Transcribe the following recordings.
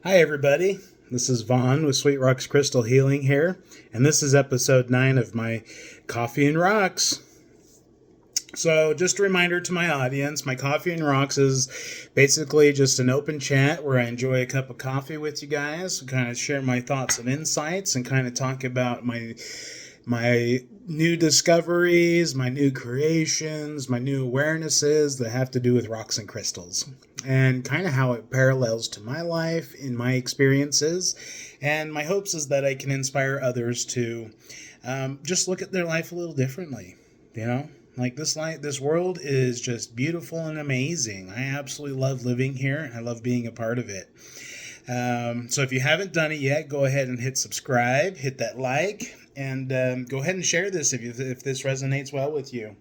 Hi, everybody. This is Vaughn with Sweet Roxx Crystal Healing here, and this is episode 9 of my Coffee and Rocks. So, just a reminder to my audience, my Coffee and Rocks is basically just an open chat where I enjoy a cup of coffee with you guys, kind of share my thoughts and insights, and kind of talk about my new discoveries, my new creations, my new awarenesses that have to do with rocks and crystals, and kind of how it parallels to my life in my experiences. And my hopes is that I can inspire others to just look at their life a little differently. You know, like this world is just beautiful and amazing. I absolutely love living here. I love being a part of it. So if you haven't done it yet, go ahead and hit subscribe, hit that like, and go ahead and share this if this resonates well with you.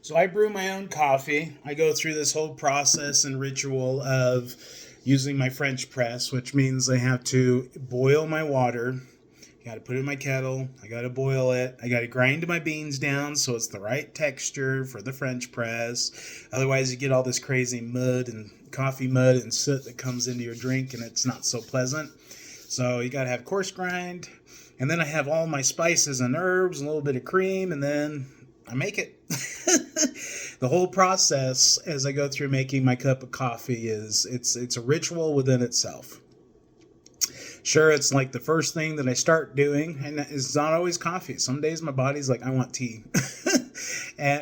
So I brew my own coffee. I go through this whole process and ritual of using my French press, which means I have to boil my water. I got to put it in my kettle. I got to boil it. I got to grind my beans down so it's the right texture for the French press. Otherwise, you get all this crazy mud and coffee mud and soot that comes into your drink, and it's not so pleasant. So you got to have coarse grind. And then I have all my spices and herbs, a little bit of cream, and then I make it. The whole process as I go through making my cup of coffee it's a ritual within itself. Sure, it's like the first thing that I start doing, and it's not always coffee. Some days my body's like, I want tea,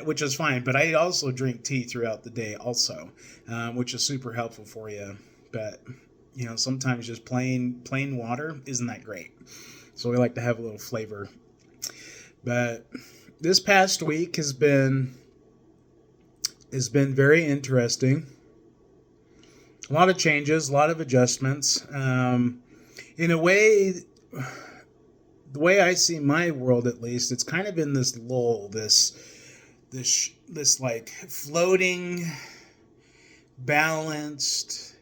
which is fine. But I also drink tea throughout the day also, which is super helpful for you. But, sometimes just plain water isn't that great. So we like to have a little flavor. But this past week has been very interesting. A lot of changes, a lot of adjustments. In a way, the way I see my world, at least, it's kind of in this lull, this like floating, balanced,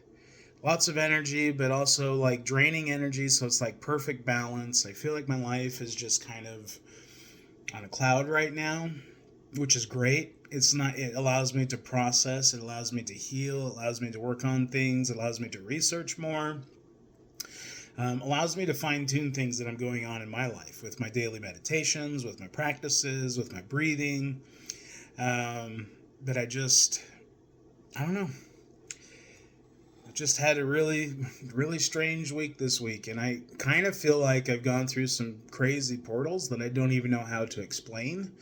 lots of energy, but also like draining energy. So it's like perfect balance. I feel like my life is just kind of on a cloud right now, which is great. It allows me to process, it allows me to heal, it allows me to work on things, it allows me to research more. Allows me to fine-tune things that I'm going on in my life with my daily meditations, with my practices, with my breathing. But I don't know. I just had a really, really strange week this week, and I kind of feel like I've gone through some crazy portals that I don't even know how to explain.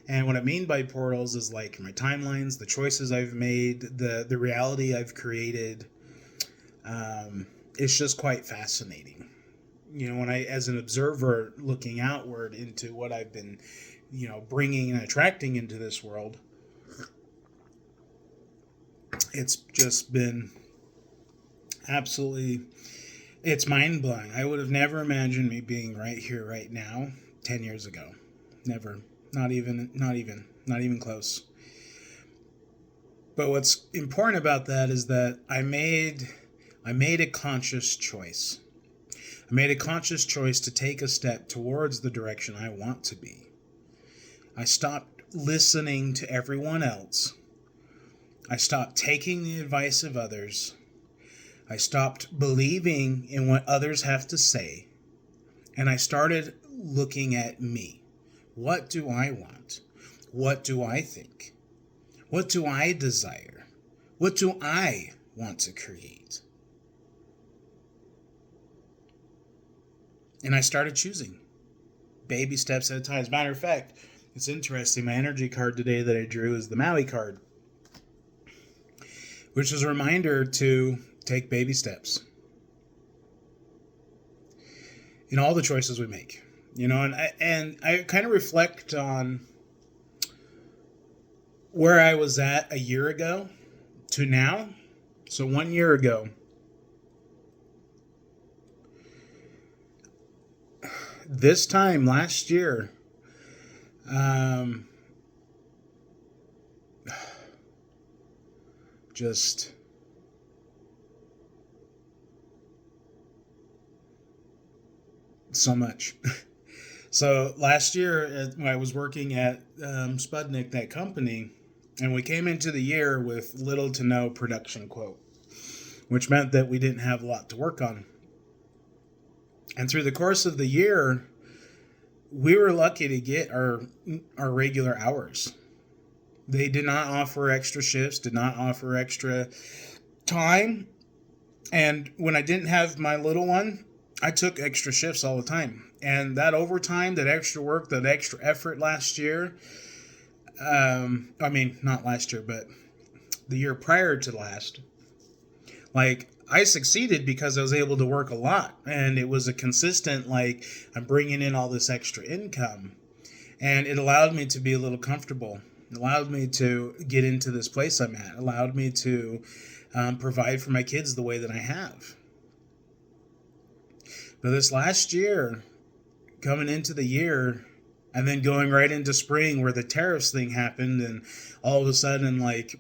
And what I mean by portals is like my timelines, the choices I've made, the reality I've created. It's just quite fascinating. When as an observer looking outward into what I've been, bringing and attracting into this world, it's just been absolutely, it's mind-blowing. I would have never imagined me being right here, right now, 10 years ago. Never. Not even close. But what's important about that is that I made a conscious choice. I made a conscious choice to take a step towards the direction I want to be. I stopped listening to everyone else. I stopped taking the advice of others. I stopped believing in what others have to say. And I started looking at me. What do I want? What do I think? What do I desire? What do I want to create? And I started choosing baby steps at a time. As a matter of fact, it's interesting. My energy card today that I drew is the Maui card, which is a reminder to take baby steps in all the choices we make. And I kind of reflect on where I was at a year ago to now. So 1 year ago, this time last year, just so much. So last year, when I was working at Sputnik, that company, and we came into the year with little to no production quote. which meant that we didn't have a lot to work on. And through the course of the year, we were lucky to get our regular hours. They did not offer extra shifts, did not offer extra time. And when I didn't have my little one, I took extra shifts all the time. And that overtime, that extra work, that extra effort last year, not last year, but the year prior to last, like, I succeeded because I was able to work a lot. And it was a consistent, like, I'm bringing in all this extra income. And it allowed me to be a little comfortable. It allowed me to get into this place I'm at. It allowed me to provide for my kids the way that I have. But this last year, coming into the year, and then going right into spring where the tariffs thing happened, and all of a sudden, like,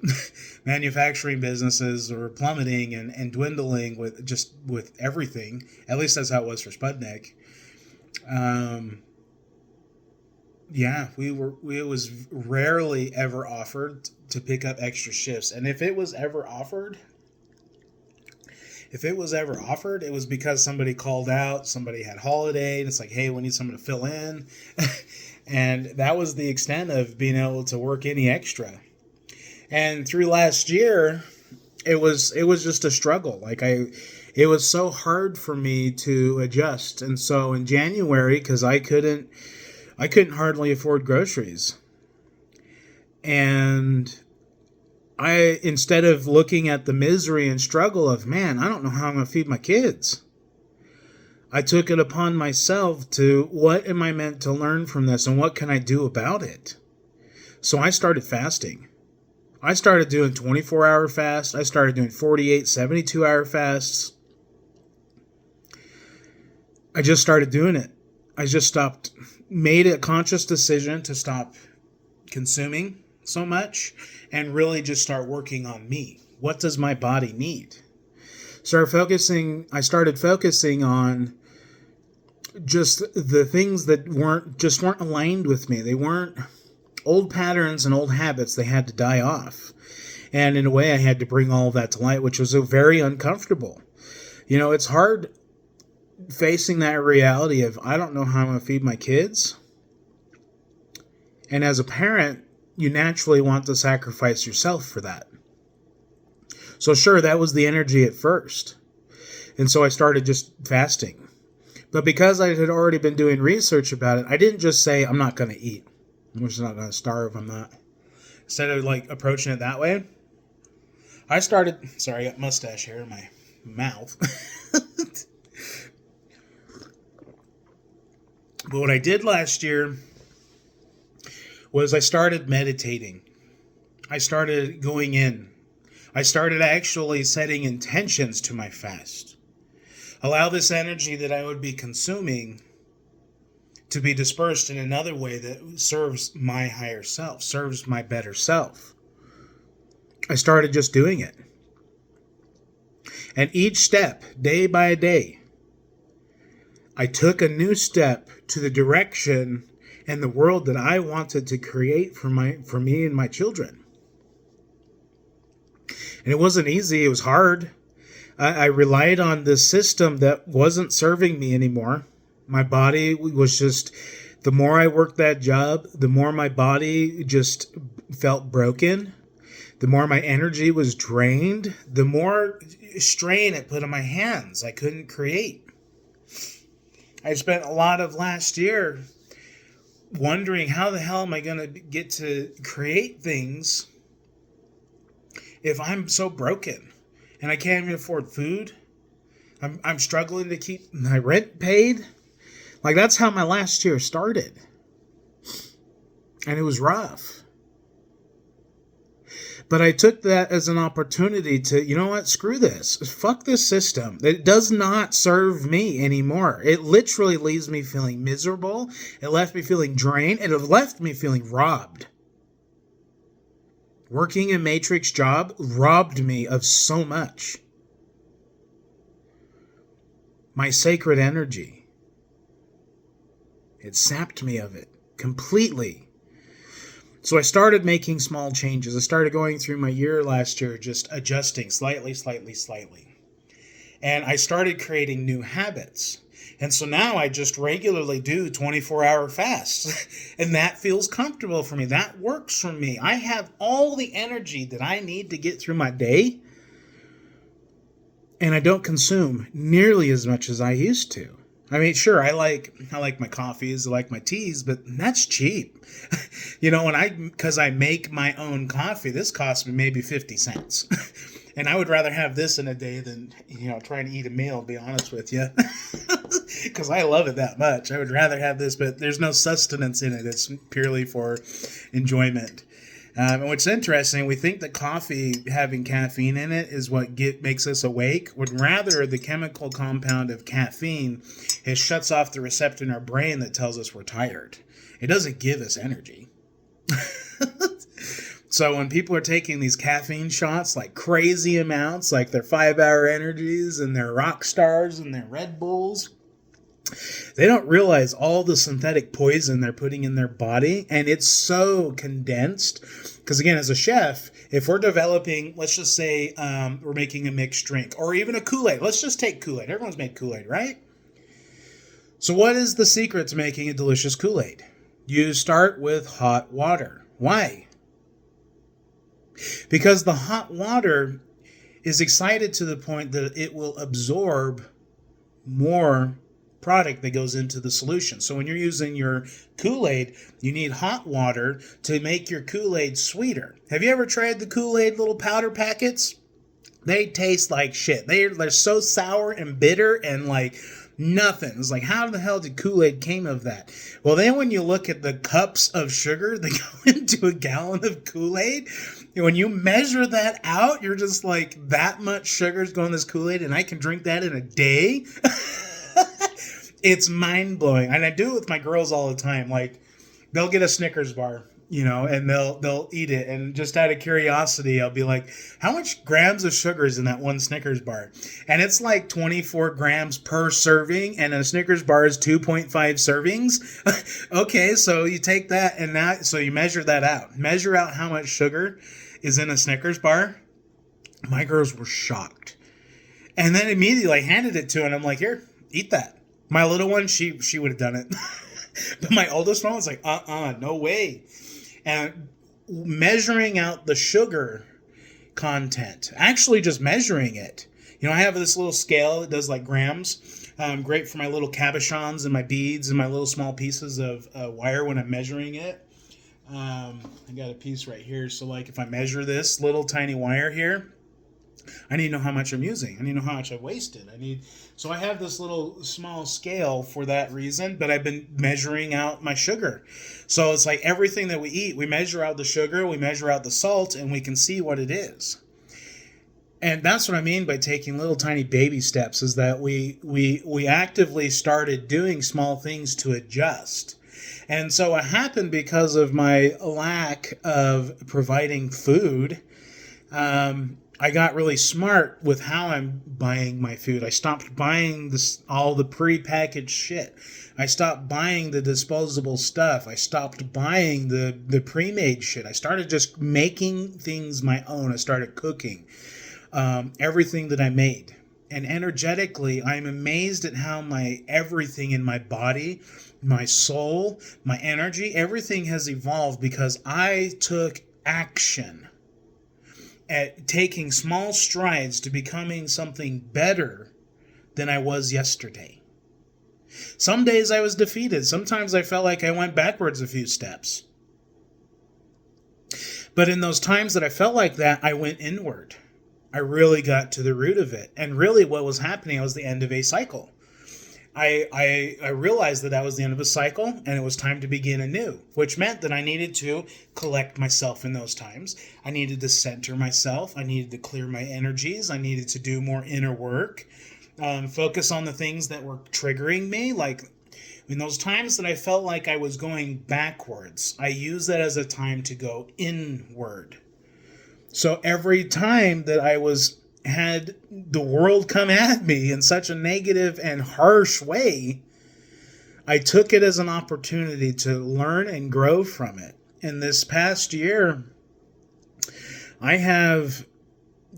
manufacturing businesses were plummeting and dwindling with everything. At least that's how it was for Sputnik. It was rarely ever offered to pick up extra shifts. And if it was ever offered, it was because somebody called out, somebody had holiday, and it's like, hey, we need someone to fill in. And that was the extent of being able to work any extra. And through last year, it was just a struggle. It was so hard for me to adjust. And so in January, because I couldn't hardly afford groceries. And instead of looking at the misery and struggle of, man, I don't know how I'm going to feed my kids, I took it upon myself to, what am I meant to learn from this, and what can I do about it? So I started fasting. I started doing 24-hour fasts. I started doing 48, 72-hour fasts. I just started doing it. I just made a conscious decision to stop consuming so much and really just start working on me. What does my body need? I started focusing on just the things that weren't aligned with me. They weren't old patterns and old habits. They had to die off. And in a way, I had to bring all of that to light, which was very uncomfortable. It's hard facing that reality of, I don't know how I'm going to feed my kids. And as a parent, you naturally want to sacrifice yourself for that. So sure, that was the energy at first. And so I started just fasting. But because I had already been doing research about it, I didn't just say, I'm not going to eat. I'm just not going to starve. I'm not. Instead of approaching it that way, I got mustache hair in my mouth. But what I did last year was I started meditating. I started going in. I started actually setting intentions to my fast. Allow this energy that I would be consuming to be dispersed in another way that serves my higher self, serves my better self. I started just doing it. And each step, day by day, I took a new step to the direction and the world that I wanted to create for me and my children. And it wasn't easy. It was hard. I relied on this system that wasn't serving me anymore. My body was just, the more I worked that job, the more my body just felt broken. The more my energy was drained, the more strain it put on my hands. I couldn't create. I spent a lot of last year wondering, how the hell am I going to get to create things if I'm so broken and I can't even afford food? I'm struggling to keep my rent paid. That's how my last year started. And it was rough. But I took that as an opportunity to, you know what, screw this. Fuck this system. It does not serve me anymore. It literally leaves me feeling miserable. It left me feeling drained. And it left me feeling robbed. Working a matrix job robbed me of so much. My sacred energy. It sapped me of it completely. So I started making small changes. I started going through my year last year, just adjusting slightly. And I started creating new habits. And so now I just regularly do 24-hour fasts. And that feels comfortable for me. That works for me. I have all the energy that I need to get through my day. And I don't consume nearly as much as I used to. I mean, sure, I like my coffees, I like my teas, but that's cheap. Because I make my own coffee, this costs me maybe 50 cents. And I would rather have this in a day than, trying to eat a meal, to be honest with you. Because I love it that much. I would rather have this, but there's no sustenance in it. It's purely for enjoyment. And what's interesting, we think that coffee having caffeine in it is what makes us awake, when rather the chemical compound of caffeine, it shuts off the receptor in our brain that tells us we're tired. It doesn't give us energy. So when people are taking these caffeine shots, like crazy amounts, like their 5-hour energies and their Rock Stars and their Red Bulls, they don't realize all the synthetic poison they're putting in their body, and it's so condensed. Because again, as a chef, if we're developing, let's just say we're making a mixed drink, or even a Kool-Aid. Let's just take Kool-Aid. Everyone's made Kool-Aid, right? So what is the secret to making a delicious Kool-Aid? You start with hot water. Why? Because the hot water is excited to the point that it will absorb more product that goes into the solution. So when you're using your Kool-Aid, you need hot water to make your Kool-Aid sweeter. Have you ever tried the Kool-Aid little powder packets? They taste like shit. They're so sour and bitter and like nothing. It's like, how the hell did Kool-Aid came of that? Well, then when you look at the cups of sugar that go into a gallon of Kool-Aid, when you measure that out, you're just like, that much sugar is going in this Kool-Aid and I can drink that in a day? It's mind-blowing. And I do it with my girls all the time. Like, they'll get a Snickers bar, and they'll eat it. And just out of curiosity, I'll be like, how much grams of sugar is in that one Snickers bar? And it's like 24 grams per serving, and a Snickers bar is 2.5 servings. Okay, so you take that, and so you measure that out. Measure out how much sugar is in a Snickers bar. My girls were shocked. And then immediately I handed it to her, and I'm like, here, eat that. My little one, she would have done it. But my oldest one was like, no way. And measuring out the sugar content, actually just measuring it. I have this little scale that does like grams. Great for my little cabochons and my beads and my little small pieces of wire when I'm measuring it. I got a piece right here. So like if I measure this little tiny wire here, I need to know how much I'm using. I need to know how much I've wasted. So I have this little small scale for that reason, but I've been measuring out my sugar. So it's like everything that we eat, we measure out the sugar, we measure out the salt, and we can see what it is. And that's what I mean by taking little tiny baby steps, is that we actively started doing small things to adjust. And so it happened because of my lack of providing food. I got really smart with how I'm buying my food. I stopped buying all the pre-packaged shit. I stopped buying the disposable stuff. I stopped buying the pre-made shit. I started just making things my own. I started cooking everything that I made. And energetically, I'm amazed at how everything in my body, my soul, my energy, everything has evolved because I took action at taking small strides to becoming something better than I was yesterday. Some days I was defeated. Sometimes I felt like I went backwards a few steps. But in those times that I felt like that, I went inward. I really got to the root of it. And really what was happening was the end of a cycle. I realized that was the end of a cycle, and it was time to begin anew, which meant that I needed to collect myself in those times. I needed to center myself. I needed to clear my energies. I needed to do more inner work, focus on the things that were triggering me. Like in those times that I felt like I was going backwards, I used that as a time to go inward. So every time that I had the world come at me in such a negative and harsh way, I took it as an opportunity to learn and grow from it. In this past year, I have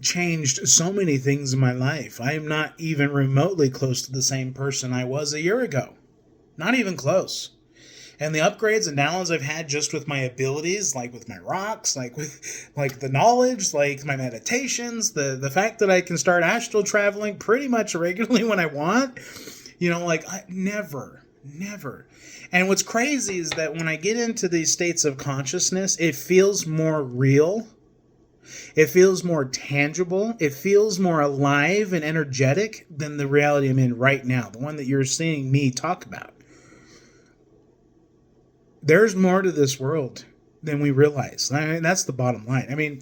changed so many things in my life. I am not even remotely close to the same person I was a year ago. Not even close. And the upgrades and downloads I've had just with my abilities, like with my Roxx, like with like the knowledge, like my meditations, the fact that I can start astral traveling pretty much regularly when I want, like I never. And what's crazy is that when I get into these states of consciousness, it feels more real. It feels more tangible. It feels more alive and energetic than the reality I'm in right now, the one that you're seeing me talk about. There's more to this world than we realize. I mean, that's the bottom line. I mean,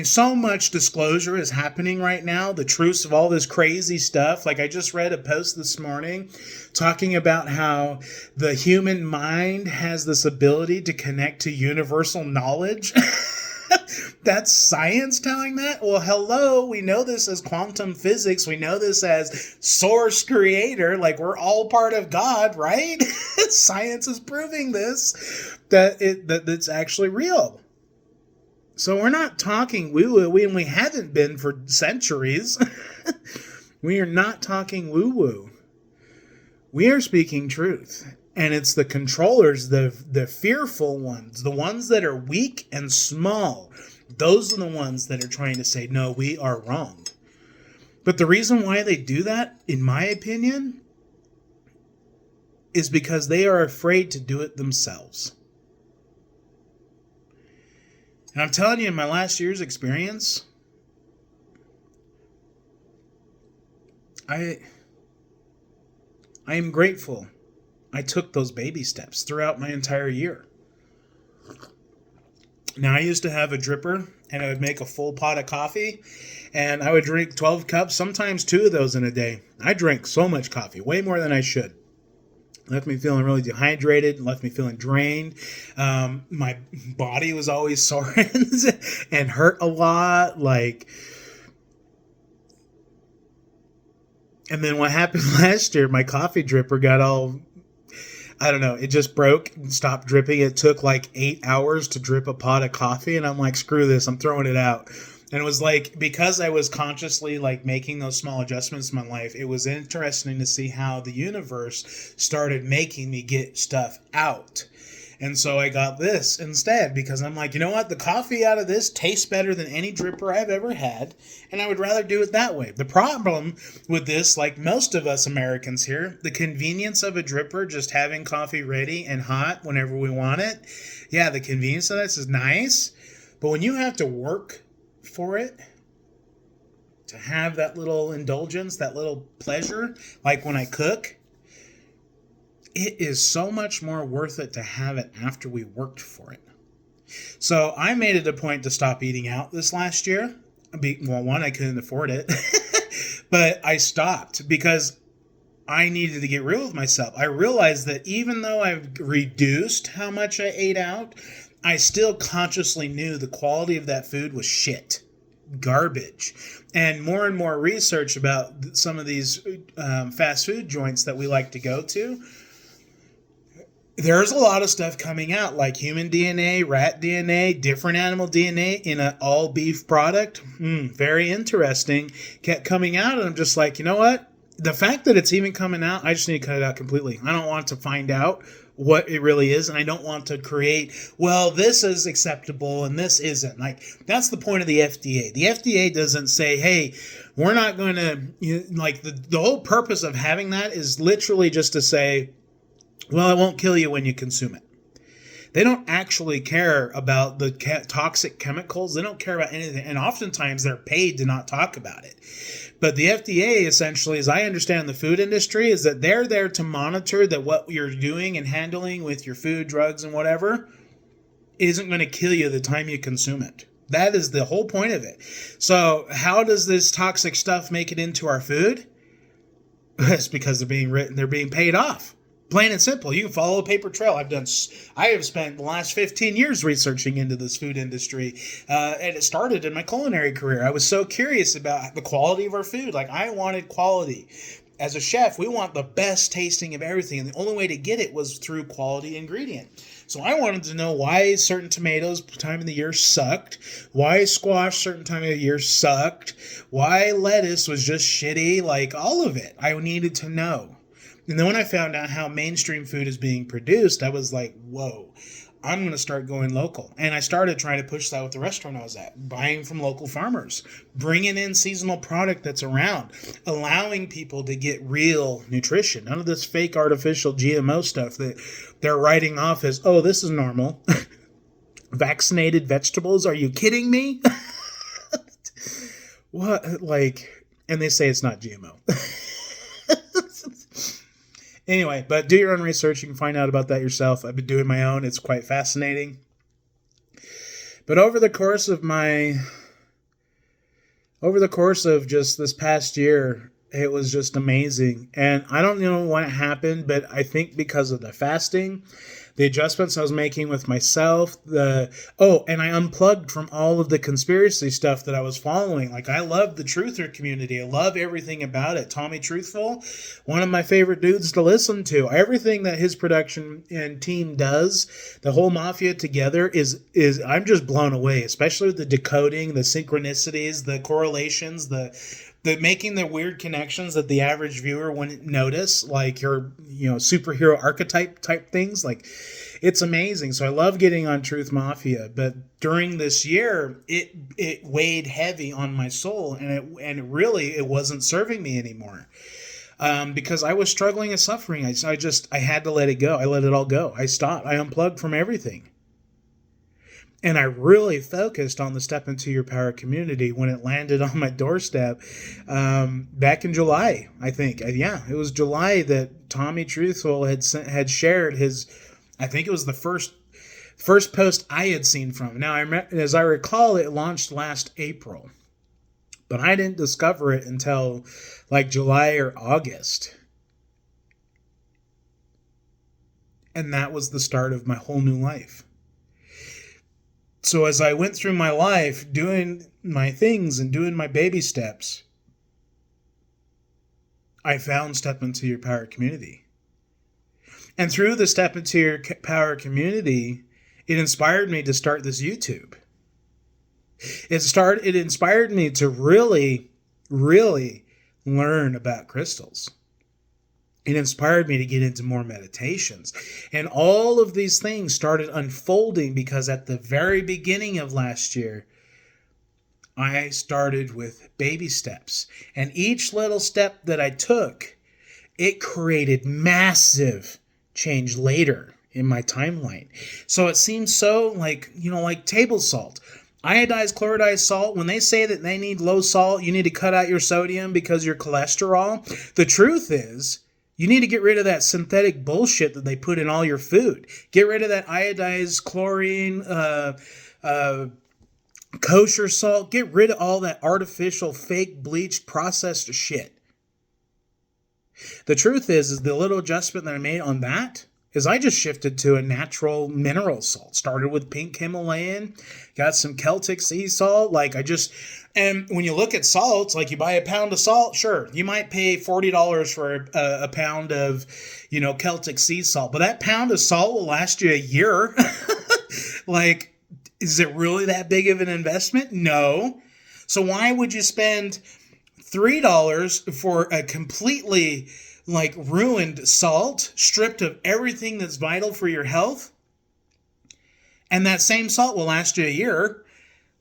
so much disclosure is happening right now. The truths of all this crazy stuff. Like I just read a post this morning talking about how the human mind has this ability to connect to universal knowledge. That's science telling that? Well, hello, we know this as quantum physics. We know this as source creator. Like, we're all part of God, right? Science is proving this, that it's actually real. So we're not talking woo-woo, and we haven't been for centuries. We are not talking woo-woo. We are speaking truth. And it's the controllers, the fearful ones, the ones that are weak and small. Those are the ones that are trying to say, no, we are wrong. But the reason why they do that, in my opinion, is because they are afraid to do it themselves. And I'm telling you, in my last year's experience, I am grateful I took those baby steps throughout my entire year. Now, I used to have a dripper, and I would make a full pot of coffee, and I would drink 12 cups, sometimes 2 of those in a day. I drank so much coffee, way more than I should. Left me feeling really dehydrated, left me feeling drained. My body was always sore and hurt a lot. And then what happened last year, my coffee dripper got all... I don't know, it just broke and stopped dripping. It took like 8 hours to drip a pot of coffee, and I'm like, screw this, I'm throwing it out. And it was like, because I was consciously like making those small adjustments in my life, it was interesting to see how the universe started making me get stuff out. And so I got this instead, because I'm like, you know what? The coffee out of this tastes better than any dripper I've ever had, and I would rather do it that way. The problem with this, like most of us Americans here, the convenience of a dripper, just having coffee ready and hot whenever we want it. Yeah, the convenience of this is nice, but when you have to work for it, to have that little indulgence, that little pleasure, like when I cook, it is so much more worth it to have it after we worked for it. So I made it a point to stop eating out this last year. Well, one, I couldn't afford it, but I stopped because I needed to get real with myself. I realized that even though I've reduced how much I ate out, I still consciously knew the quality of that food was shit. Garbage. And more research about some of these fast food joints that we like to go to, there's a lot of stuff coming out, like human DNA, rat DNA, different animal DNA in an all beef product. Very interesting. Kept coming out, and I'm just like, you know what? The fact that it's even coming out, I just need to cut it out completely. I don't want to find out what it really is, and I don't want to create, well, this is acceptable and this isn't. Like, that's the point of the FDA. The FDA doesn't say, hey, we're not going to, the whole purpose of having that is literally just to say, well, it won't kill you when you consume it. They don't actually care about the toxic chemicals. They don't care about anything. And oftentimes they're paid to not talk about it. But the FDA, essentially, as I understand the food industry, is that they're there to monitor that what you're doing and handling with your food, drugs, and whatever isn't going to kill you the time you consume it. That is the whole point of it. So how does this toxic stuff make it into our food? It's because they're being paid off. Plain and simple. You can follow a paper trail. I have spent the last 15 years researching into this food industry, and it started in my culinary career. I was so curious about the quality of our food. Like, I wanted quality. as a chef, we want the best tasting of everything, and the only way to get it was through quality ingredient. So I wanted to know why certain tomatoes time of the year sucked, why squash certain time of the year sucked, why lettuce was just shitty, like all of it. I needed to know. And then when I found out how mainstream food is being produced, I was like, whoa, I'm going to start going local. And I started trying to push that with the restaurant I was at, buying from local farmers, bringing in seasonal product that's around, allowing people to get real nutrition. None of this fake artificial GMO stuff that they're writing off as, oh, this is normal. Vaccinated vegetables? Are you kidding me? What? Like, and they say it's not GMO. Anyway, but do your own research. You can find out about that yourself. I've been doing my own. It's quite fascinating. But over the course of just this past year, it was just amazing. And I don't know when it happened, but I think because of the fasting, the adjustments I was making with myself, and I unplugged from all of the conspiracy stuff that I was following. Like, I love the truther community. I love everything about it. Tommy Truthful, one of my favorite dudes to listen to. Everything that his production and team does, the whole mafia together is I'm just blown away, especially with the decoding, the synchronicities, the correlations, the making the weird connections that the average viewer wouldn't notice, like your, superhero archetype type things. Like, it's amazing. So I love getting on Truth Mafia, but during this year, it weighed heavy on my soul, and it wasn't serving me anymore. Because I was struggling and suffering. I had to let it go. I let it all go. I stopped. I unplugged from everything. And I really focused on the Step Into Your Power community when it landed on my doorstep back in July, I think. Yeah, it was July that Tommy Truthful had shared his, I think it was the first post I had seen from him. Now, as I recall, it launched last April. But I didn't discover it until like July or August. And that was the start of my whole new life. So as I went through my life doing my things and doing my baby steps, I found Step Into Your Power community. And through the Step Into Your Power community, it inspired me to start this YouTube. It inspired me to really, really learn about crystals. It inspired me to get into more meditations. And all of these things started unfolding because at the very beginning of last year, I started with baby steps. And each little step that I took, it created massive change later in my timeline. So it seems so like table salt. Iodized, chloridized salt, when they say that they need low salt, you need to cut out your sodium because your cholesterol. The truth is, you need to get rid of that synthetic bullshit that they put in all your food. Get rid of that iodized chlorine, kosher salt. Get rid of all that artificial, fake, bleached, processed shit. The truth is the little adjustment that I made on that is I just shifted to a natural mineral salt. Started with pink Himalayan, got some Celtic sea salt. And when you look at salts, like you buy a pound of salt, sure, you might pay $40 for a pound of, Celtic sea salt. But that pound of salt will last you a year. Like, is it really that big of an investment? No. So why would you spend $3 for a completely ruined salt, stripped of everything that's vital for your health? And that same salt will last you a year.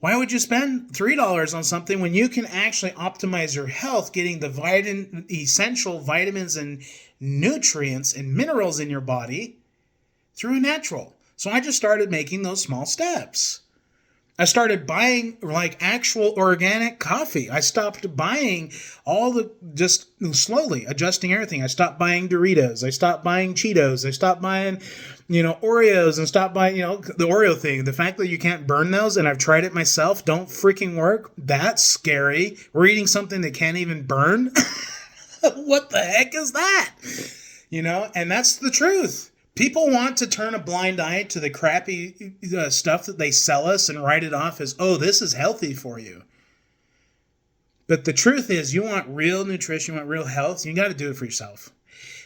Why would you spend $3 on something when you can actually optimize your health, getting the essential vitamins and nutrients and minerals in your body through a natural? So I just started making those small steps. I started buying actual organic coffee. I stopped buying just slowly adjusting everything. I stopped buying Doritos. I stopped buying Cheetos. I stopped buying, Oreos, and stopped buying, the Oreo thing. The fact that you can't burn those, and I've tried it myself, don't freaking work. That's scary. We're eating something that can't even burn. What the heck is that? And that's the truth. People want to turn a blind eye to the crappy stuff that they sell us and write it off as, oh, this is healthy for you. But the truth is, you want real nutrition, you want real health, you got to do it for yourself.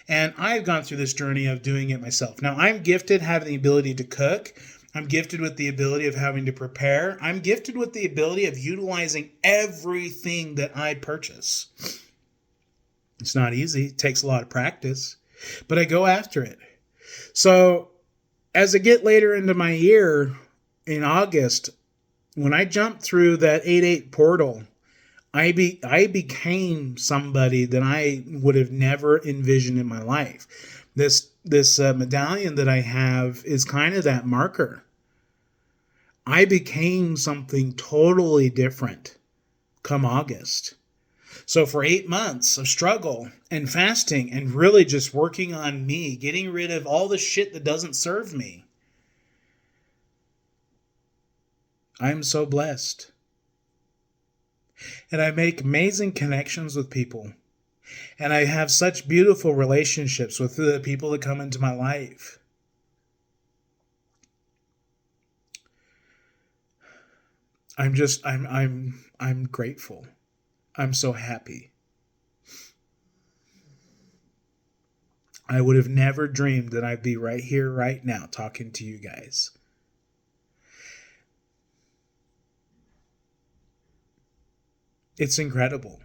And I've gone through this journey of doing it myself. Now, I'm gifted having the ability to cook. I'm gifted with the ability of having to prepare. I'm gifted with the ability of utilizing everything that I purchase. It's not easy. It takes a lot of practice, but I go after it. So as I get later into my year in August, when I jumped through that 8-8 portal, I became somebody that I would have never envisioned in my life. This medallion that I have is kind of that marker. I became something totally different come August. So for 8 months of struggle and fasting and really just working on me, getting rid of all the shit that doesn't serve me, I'm so blessed. And I make amazing connections with people. And I have such beautiful relationships with the people that come into my life. I'm grateful. I'm so happy. I would have never dreamed that I'd be right here, right now, talking to you guys. It's incredible.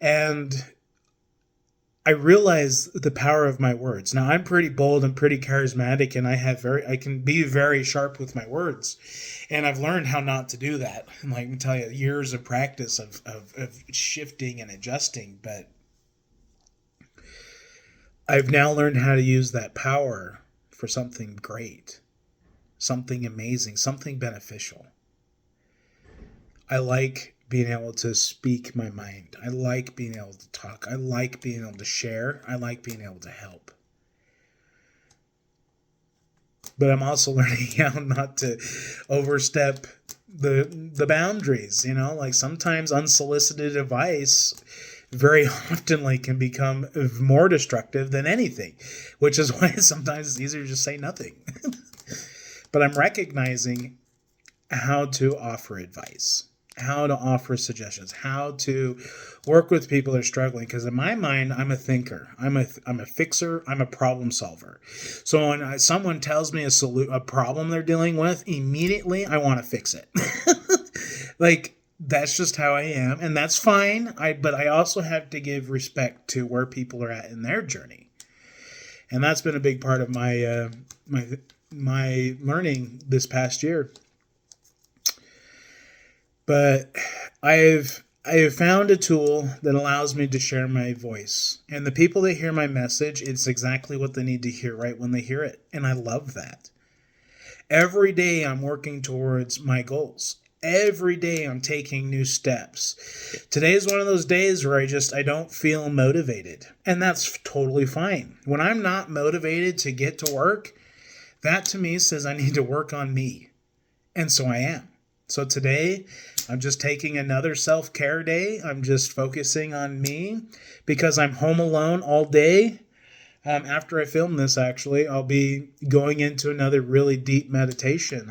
And I realize the power of my words. Now, I'm pretty bold and pretty charismatic, and I can be very sharp with my words. And I've learned how not to do that. And like I tell you, years of practice of shifting and adjusting, but I've now learned how to use that power for something great, something amazing, something beneficial. I like being able to speak my mind. I like being able to talk. I like being able to share. I like being able to help. But I'm also learning how not to overstep the boundaries, like sometimes unsolicited advice very often can become more destructive than anything, which is why sometimes it's easier to just say nothing. But I'm recognizing how to offer advice, how to offer suggestions, how to work with people that are struggling. Because in my mind, I'm a thinker. I'm a fixer. I'm a problem solver. So when someone tells me a problem they're dealing with, immediately I want to fix it. That's just how I am, and that's fine. But I also have to give respect to where people are at in their journey, and that's been a big part of my my learning this past year. But I have found a tool that allows me to share my voice. And the people that hear my message, it's exactly what they need to hear right when they hear it. And I love that. Every day I'm working towards my goals. Every day I'm taking new steps. Today is one of those days where I don't feel motivated. And that's totally fine. When I'm not motivated to get to work, that to me says I need to work on me. And so I am. So today, I'm just taking another self-care day. I'm just focusing on me because I'm home alone all day. After I film this, actually, I'll be going into another really deep meditation.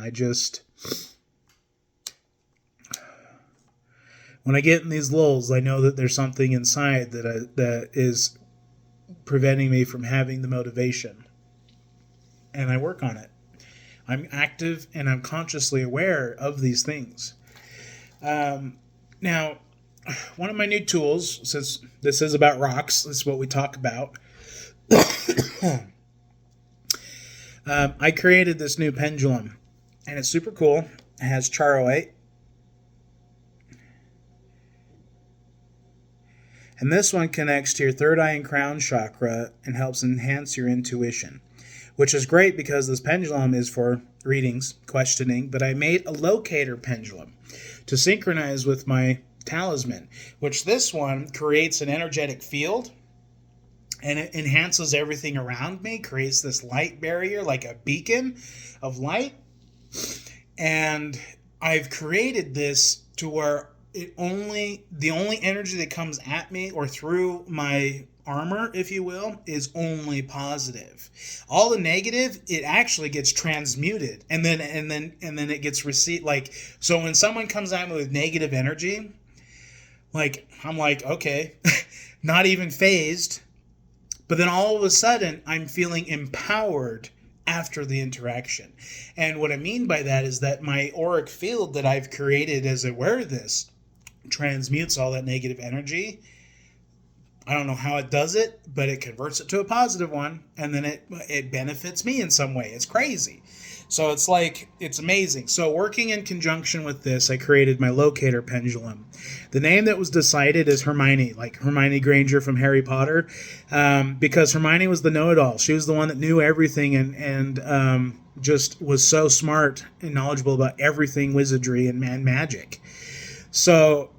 When I get in these lulls, I know that there's something inside that is preventing me from having the motivation. And I work on it. I'm active and I'm consciously aware of these things. Now, one of my new tools, since this is about Roxx, this is what we talk about. I created this new pendulum, and it's super cool. It has charoite. And this one connects to your third eye and crown chakra and helps enhance your intuition, which is great because this pendulum is for readings, questioning, but I made a locator pendulum to synchronize with my talisman, which this one creates an energetic field and it enhances everything around me, creates this light barrier like a beacon of light. And I've created this to where the only energy that comes at me or through my armor, if you will, is only positive. All the negative, it actually gets transmuted, and then it gets received. So when someone comes at me with negative energy, Like, I'm like, okay, not even phased. But then all of a sudden, I'm feeling empowered after the interaction. And what I mean by that is that my auric field that I've created as I wear this transmutes all that negative energy. I don't know how it does it, but it converts it to a positive one, and then it benefits me in some way. It's crazy. So it's like, it's amazing. So working in conjunction with this, I created my locator pendulum. The name that was decided is Hermione, like Hermione Granger from Harry Potter, because Hermione was the know-it-all. She was the one that knew everything and just was so smart and knowledgeable about everything wizardry and magic. So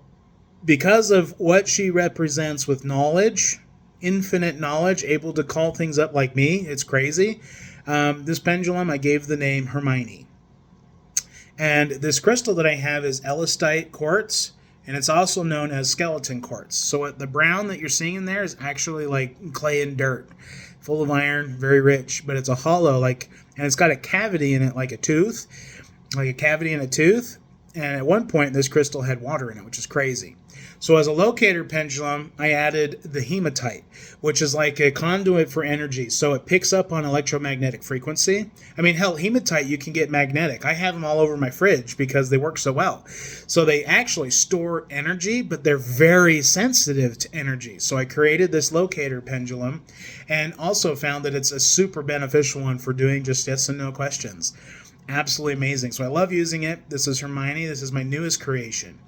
because of what she represents with knowledge, infinite knowledge, able to call things up like me, it's crazy. This pendulum, I gave the name Hermione. And this crystal that I have is elastite quartz, and it's also known as skeleton quartz. So the brown that you're seeing in there is actually like clay and dirt, full of iron, very rich, but it's a hollow, and it's got a cavity in it like a tooth, like a cavity in a tooth. And at one point, this crystal had water in it, which is crazy. So as a locator pendulum, I added the hematite, which is like a conduit for energy. So it picks up on electromagnetic frequency. I mean, hell, hematite, you can get magnetic. I have them all over my fridge because they work so well. So they actually store energy, but they're very sensitive to energy. So I created this locator pendulum and also found that it's a super beneficial one for doing just yes and no questions. Absolutely amazing. So I love using it. This is Hermione. This is my newest creation.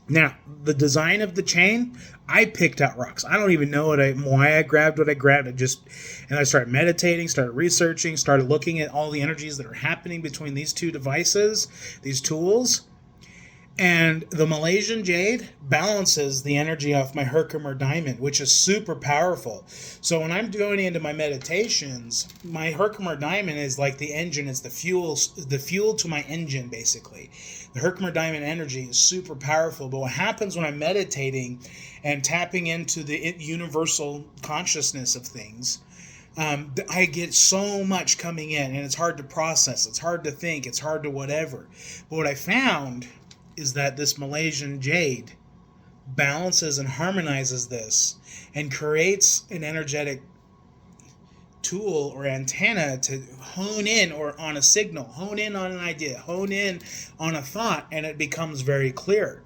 Now, the design of the chain, I picked out Roxx. I don't even know why I grabbed what I grabbed. And I started meditating, started researching, started looking at all the energies that are happening between these two devices, these tools. And the Malaysian jade balances the energy off my Herkimer diamond, which is super powerful. So when I'm going into my meditations, my Herkimer diamond is like the engine. It's the fuel to my engine, basically. The Herkimer diamond energy is super powerful. But what happens when I'm meditating and tapping into the universal consciousness of things, I get so much coming in, and it's hard to process. It's hard to think. It's hard to whatever. But what I found is that this Malaysian jade balances and harmonizes this and creates an energetic tool or antenna to hone in or on a signal, hone in on an idea, hone in on a thought, and it becomes very clear.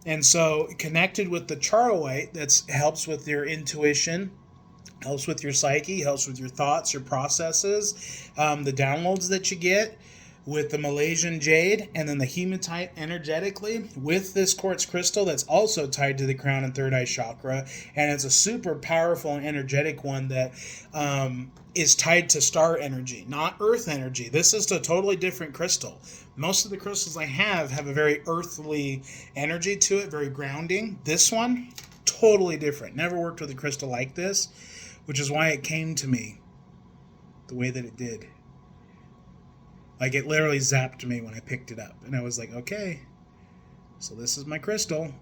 And so connected with the charoite, that helps with your intuition, helps with your psyche, helps with your thoughts, your processes, the downloads that you get, with the Malaysian jade, and then the hematite energetically with this quartz crystal that's also tied to the crown and third eye chakra. And it's a super powerful and energetic one that is tied to star energy, not earth energy. This is a totally different crystal. Most of the crystals I have a very earthly energy to it, very grounding. This one, totally different. Never worked with a crystal like this, which is why it came to me the way that it did. Like, it literally zapped me when I picked it up. And I was like, okay, so this is my crystal.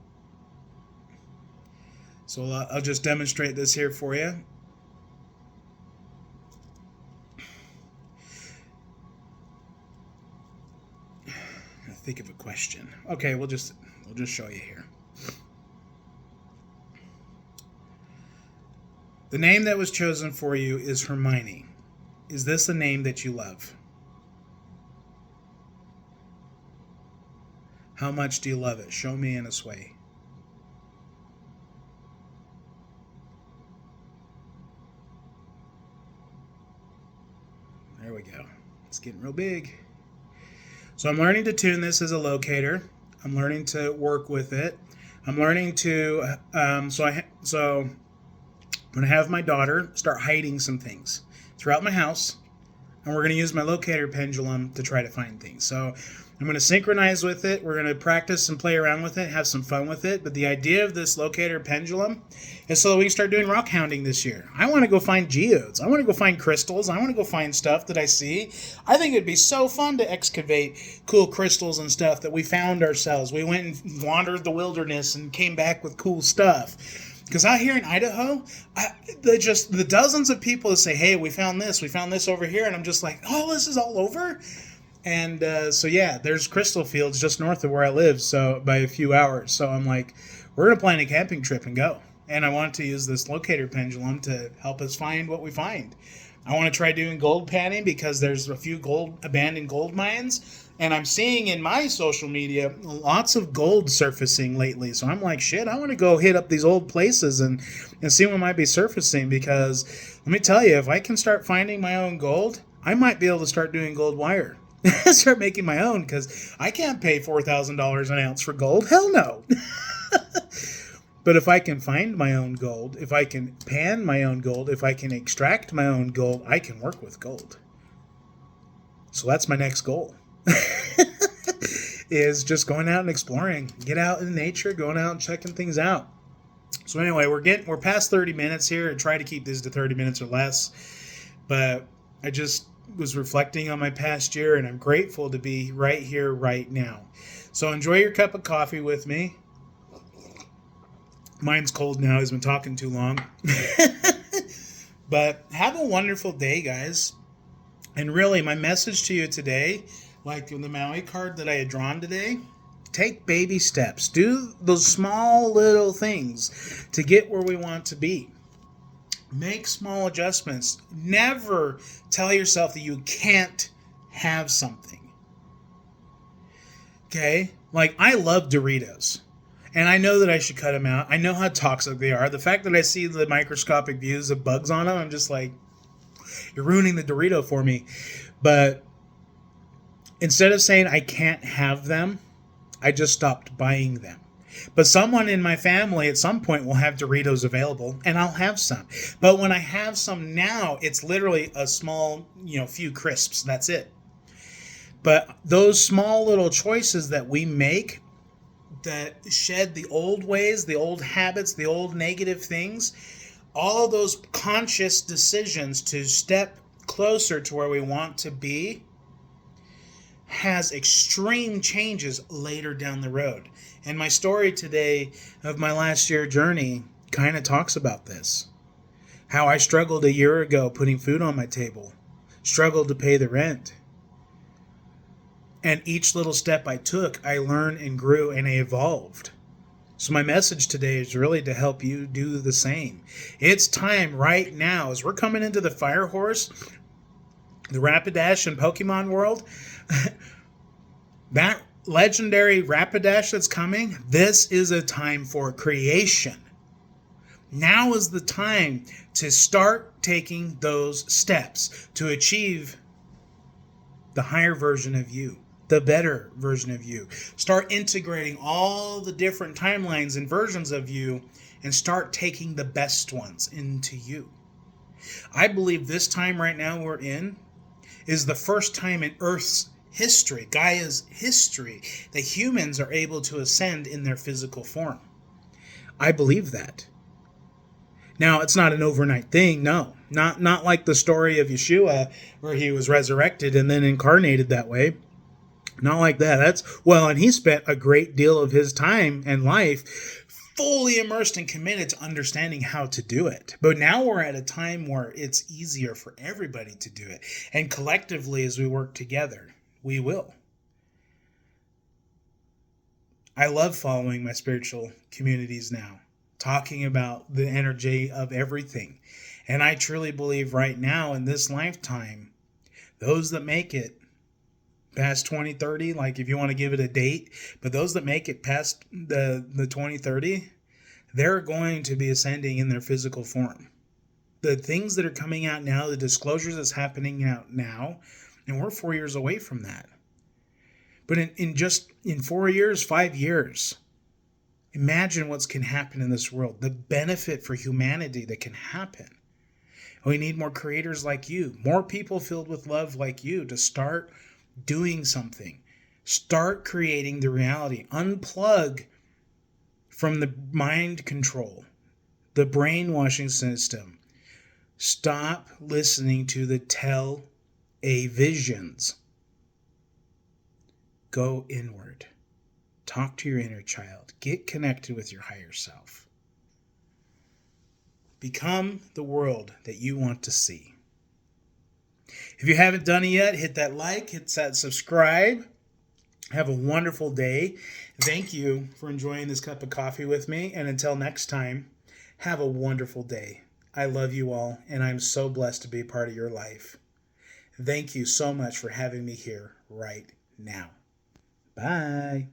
So I'll just demonstrate this here for you. I think of a question. Okay, we'll just show you here. The name that was chosen for you is Hermione. Is this a name that you love? How much do you love it? Show me in a sway. There we go. It's getting real big. So I'm learning to tune this as a locator. I'm learning to work with it. I'm learning to, so I'm going to have my daughter start hiding some things throughout my house. And we're going to use my locator pendulum to try to find things. So I'm going to synchronize with it. We're going to practice and play around with it, have some fun with it. But the idea of this locator pendulum is so that we can start doing rock hounding this year. I want to go find geodes. I want to go find crystals. I want to go find stuff that I see. I think it'd be so fun to excavate cool crystals and stuff that we found ourselves. We went and wandered the wilderness and came back with cool stuff. Because out here in Idaho, the dozens of people that say, hey, we found this over here. And I'm just like, oh, this is all over? And so, yeah, there's crystal fields just north of where I live, so by a few hours. So I'm like, we're going to plan a camping trip and go. And I want to use this locator pendulum to help us find what we find. I want to try doing gold panning because there's a few abandoned gold mines. And I'm seeing in my social media lots of gold surfacing lately. So I'm like, shit, I want to go hit up these old places and see what might be surfacing. Because let me tell you, if I can start finding my own gold, I might be able to start doing gold wire. Start making my own, because I can't pay $4,000 an ounce for gold. Hell no. But if I can find my own gold, if I can pan my own gold, if I can extract my own gold, I can work with gold. So that's my next goal. Is just going out and exploring. Get out in nature, going out and checking things out. So anyway, we're past 30 minutes here. I try to keep this to 30 minutes or less. But I just was reflecting on my past year, and I'm grateful to be right here, right now. So enjoy your cup of coffee with me. Mine's cold now. He's been talking too long. But have a wonderful day, guys. And really, my message to you today, like in the Maui card that I had drawn today, take baby steps. Do those small little things to get where we want to be. Make small adjustments. Never tell yourself that you can't have something. Okay? Like, I love Doritos. And I know that I should cut them out. I know how toxic they are. The fact that I see the microscopic views of bugs on them, I'm just like, you're ruining the Dorito for me. But instead of saying I can't have them, I just stopped buying them. But someone in my family at some point will have Doritos available, and I'll have some. But when I have some now, it's literally a small, few crisps. That's it. But those small little choices that we make that shed the old ways, the old habits, the old negative things, all those conscious decisions to step closer to where we want to be has extreme changes later down the road. And my story today of my last year journey kind of talks about this. How I struggled a year ago putting food on my table, struggled to pay the rent. And each little step I took, I learned and grew and I evolved. So my message today is really to help you do the same. It's time right now, as we're coming into the Fire Horse, the Rapidash in Pokemon world, that legendary Rapidash that's coming, this is a time for creation. Now is the time to start taking those steps to achieve the higher version of you, the better version of you. Start integrating all the different timelines and versions of you and start taking the best ones into you. I believe this time right now we're in is the first time in Earth's history, Gaia's history, that humans are able to ascend in their physical form. I believe that. Now, it's not an overnight thing, no. Not like the story of Yeshua, where he was resurrected and then incarnated that way. Not like that. And he spent a great deal of his time and life fully immersed and committed to understanding how to do it. But now we're at a time where it's easier for everybody to do it. And collectively, as we work together, we will. I love following my spiritual communities now, talking about the energy of everything. And I truly believe right now in this lifetime, those that make it past 2030, like if you want to give it a date, but those that make it past the 2030, they're going to be ascending in their physical form. The things that are coming out now, the disclosures that's happening out now, and we're 4 years away from that. But in 4 years, 5 years, imagine what's can happen in this world, the benefit for humanity that can happen. We need more creators like you, more people filled with love like you to start doing something. Start creating the reality. Unplug from the mind control, the brainwashing system. Stop listening to the tell-a-visions. Go inward. Talk to your inner child. Get connected with your higher self. Become the world that you want to see. If you haven't done it yet, hit that like, hit that subscribe. Have a wonderful day. Thank you for enjoying this cup of coffee with me. And until next time, have a wonderful day. I love you all, and I'm so blessed to be a part of your life. Thank you so much for having me here right now. Bye.